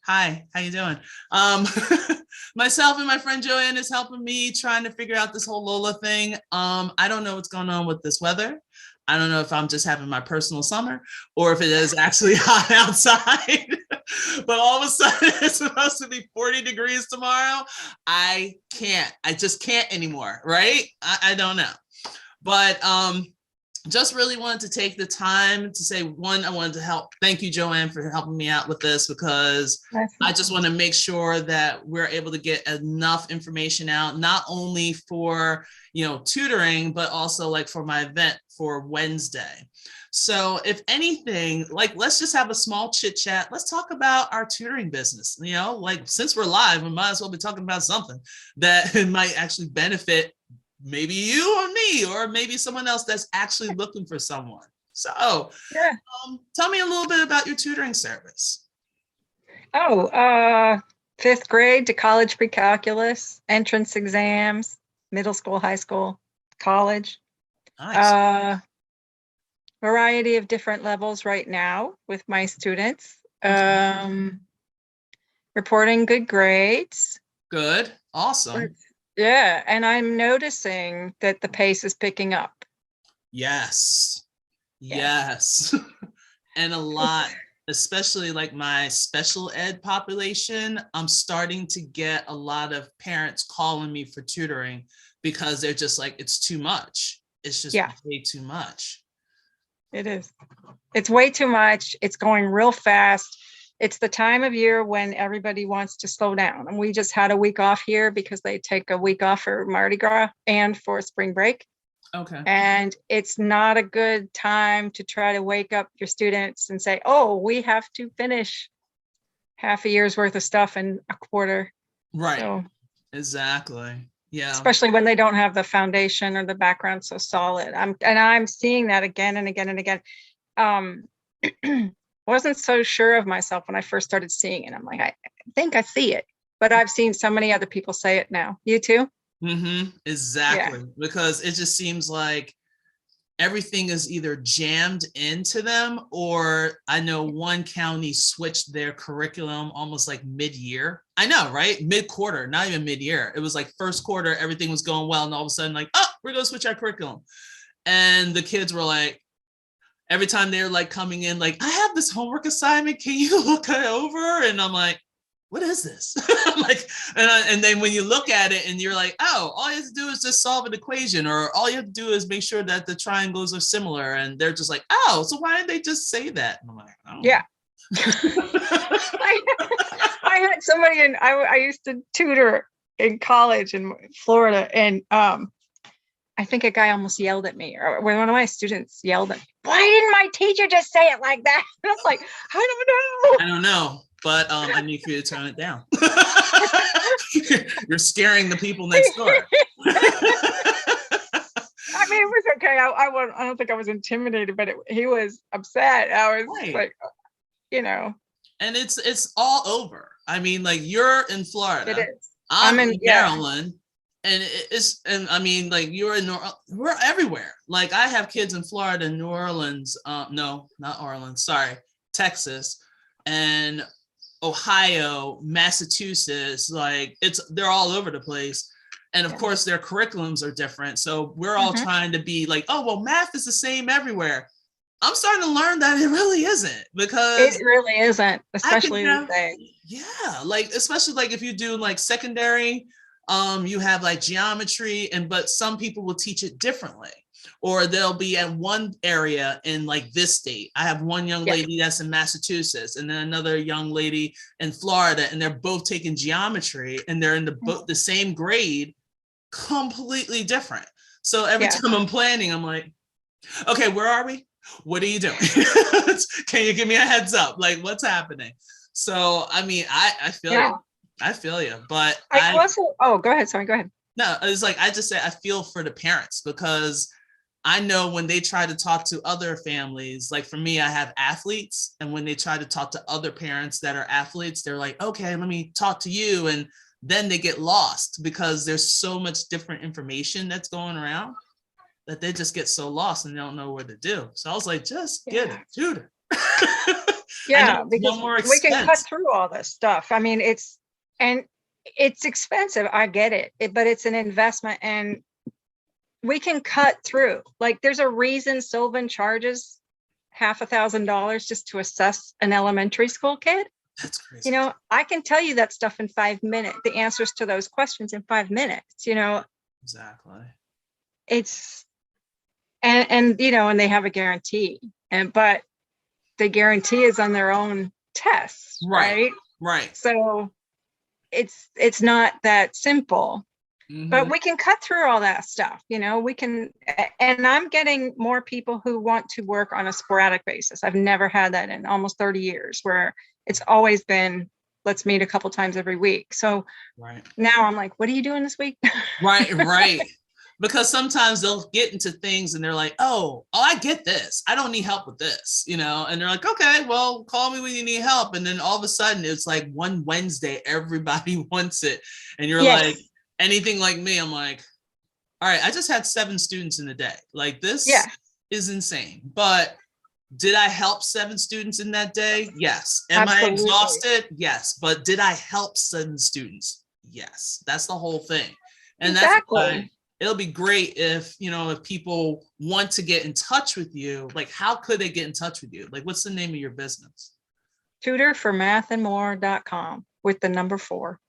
Hi, how you doing? Um, myself and my friend Jo-anne is helping me trying to figure out this whole Lola thing. I don't know what's going on with this weather. I don't know if I'm just having my personal summer or if it is actually hot outside. But all of a sudden it's supposed to be 40 degrees tomorrow. I just can't anymore, right? I don't know. But just really wanted to take the time to say, one, I wanted to help. Thank you, Jo-anne, for helping me out with this, because I just want to make sure that we're able to get enough information out, not only for, tutoring, but also like for my event for Wednesday. So if anything, like, let's just have a small chit chat. Let's talk about our tutoring business. Like, since we're live, we might as well be talking about something that might actually benefit maybe you or me, or maybe someone else that's actually looking for someone. So Yeah. Tell me a little bit about your tutoring service. Fifth grade to college pre-calculus, entrance exams, middle school, high school, college. Nice. Variety of different levels right now with my students. Okay. Reporting good grades. Good. Awesome. Yeah, and I'm noticing that the pace is picking up. Yes. Yes. And a lot, especially like my special ed population, I'm starting to get a lot of parents calling me for tutoring because they're just like, it's too much. It's just way too much. It is. It's way too much. It's going real fast. It's the time of year when everybody wants to slow down. And we just had a week off here because they take a week off for Mardi Gras and for spring break. Okay. And it's not a good time to try to wake up your students and say, oh, we have to finish half a year's worth of stuff in a quarter. Right. So, exactly. Yeah. Especially when they don't have the foundation or the background so solid. I'm seeing that again and again and again. Wasn't so sure of myself when I first started seeing it. I'm like, I think I see it, but I've seen so many other people say it now. You too? Mm-hmm. Exactly. Yeah. Because it just seems like everything is either jammed into them, or I know one county switched their curriculum almost like mid-year. I know, right? Mid-quarter, not even mid-year. It was like first quarter, everything was going well, and all of a sudden, like, oh, we're going to switch our curriculum. And the kids were like, every time they're like coming in, like, I have this homework assignment. Can you look it over? And I'm like, what is this? Like, and then when you look at it and you're like, oh, all you have to do is just solve an equation, or all you have to do is make sure that the triangles are similar. And they're just like, oh, so why didn't they just say that? And I'm like, oh. Yeah. I had somebody I used to tutor in college in Florida, and I think a guy almost yelled at me, or one of my students yelled at me. Why didn't my teacher just say it like that? And I was like, I don't know, but I need for you to turn it down. You're scaring the people next door. I mean, it was okay. I don't think I was intimidated, but he was upset. I was like, And it's all over. I mean, like, you're in Florida. It is. I'm in Maryland. And I mean, like, we're everywhere. Like, I have kids in Florida, New Orleans, no, not Orleans, sorry, Texas, and Ohio, Massachusetts. Like, they're all over the place. And of course, their curriculums are different. So we're all trying to be like, oh, well, math is the same everywhere. I'm starting to learn that it really isn't, because it really isn't, especially these days. Yeah, like, especially like if you do like secondary, you have like geometry, but some people will teach it differently, or they'll be at one area in like this state. I have one young lady that's in Massachusetts, and then another young lady in Florida, and they're both taking geometry, and they're in the same grade, completely different. So every time I'm planning, I'm like, okay, where are we? What are you doing? Can you give me a heads up? Like, what's happening? So, I mean, I feel you. I feel you, but I also, go ahead. Sorry, go ahead. No, it's like, I just say I feel for the parents, because I know when they try to talk to other families, like for me, I have athletes, and when they try to talk to other parents that are athletes, they're like, okay, let me talk to you. And then they get lost because there's so much different information that's going around that they just get so lost and they don't know what to do. So I was like, just get a tutor. I know Yeah, it's because one more we can cut expense. through all this stuff. I mean, and it's expensive. I get it, but it's an investment, and we can cut through. Like, there's a reason Sylvan charges $5,000 just to assess an elementary school kid. That's crazy. I can tell you that stuff in 5 minutes, the answers to those questions in 5 minutes. Exactly. It's and and they have a guarantee, but the guarantee is on their own tests, Right. right? Right. So it's not that simple, but we can cut through all that stuff. We can, and I'm getting more people who want to work on a sporadic basis. I've never had that in almost 30 years, where it's always been, let's meet a couple times every week. So Right. now I'm like, what are you doing this week? Right. Because sometimes they'll get into things and they're like, oh, I get this. I don't need help with this, and they're like, okay, well, call me when you need help. And then all of a sudden it's like one Wednesday, everybody wants it. And you're Yes. like, anything like me, I'm like, all right, I just had 7 students in a day. Like, this is insane. But did I help 7 students in that day? Yes. Am I exhausted? Yes. But did I help 7 students? Yes. That's the whole thing. And that's why it'll be great if, if people want to get in touch with you. Like, how could they get in touch with you? Like, what's the name of your business? tutorformathandmore.com with the number 4.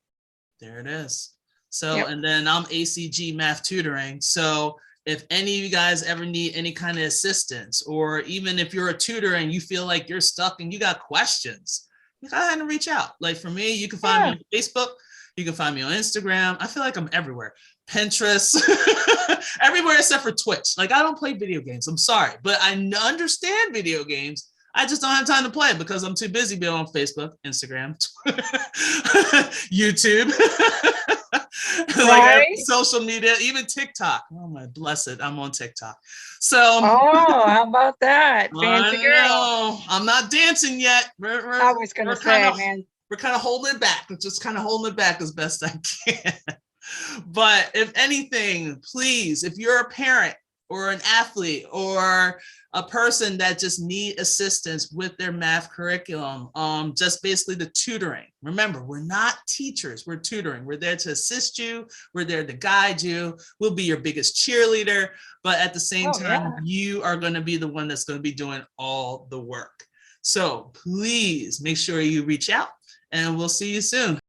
There it is. So, and then I'm ACG Math Tutoring. So if any of you guys ever need any kind of assistance, or even if you're a tutor and you feel like you're stuck and you got questions, you go ahead and reach out. Like, for me, you can find me on Facebook. You can find me on Instagram. I feel like I'm everywhere. Pinterest, everywhere except for Twitch. Like, I don't play video games. I'm sorry, but I understand video games. I just don't have time to play because I'm too busy being on Facebook, Instagram, YouTube, like social media, even TikTok. Oh my blessed, I'm on TikTok. So, how about that? Fancy girl. I'm not dancing yet. I was gonna say, man, we're kind of holding it back. We're just kind of holding it back as best I can. But if anything, please, if you're a parent or an athlete or a person that just need assistance with their math curriculum, just basically the tutoring. Remember, we're not teachers, we're tutoring. We're there to assist you. We're there to guide you. We'll be your biggest cheerleader, but at the same time, you are going to be the one that's going to be doing all the work. So please make sure you reach out, and we'll see you soon.